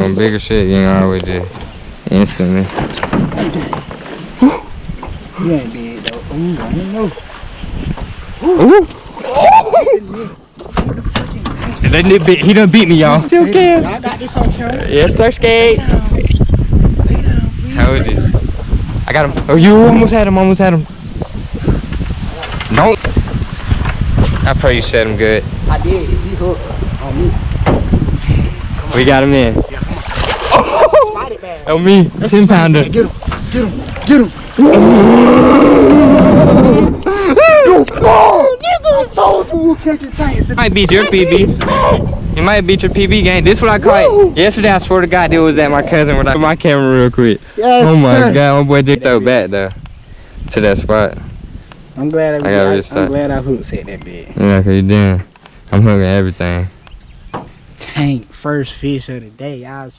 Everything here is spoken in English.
On bigger shit, you ain't always just instantly. You ain't dead though. I don't know. He done beat me, y'all. Still can. I got this on camera. Yes, sir, skate. Lay down, please. Told you. I got him. Oh, you almost had him. Don't. I pray you set him good. I did. He hooked on me. We got him in. Yeah, come on. Spotted bag. Oh, me. 10 pounder. Get him. I told you we'll catch your tank. Might beat your PB. You might beat your PB game. This is what I caught. Yesterday, I swear to God, it was at my cousin. When I put my camera real quick. Yes, oh my sir. God, my boy did throw back though to that spot. I'm glad I hooked at that bed. Yeah, cause you did. I'm hooking everything. Tank, first fish of the day. I was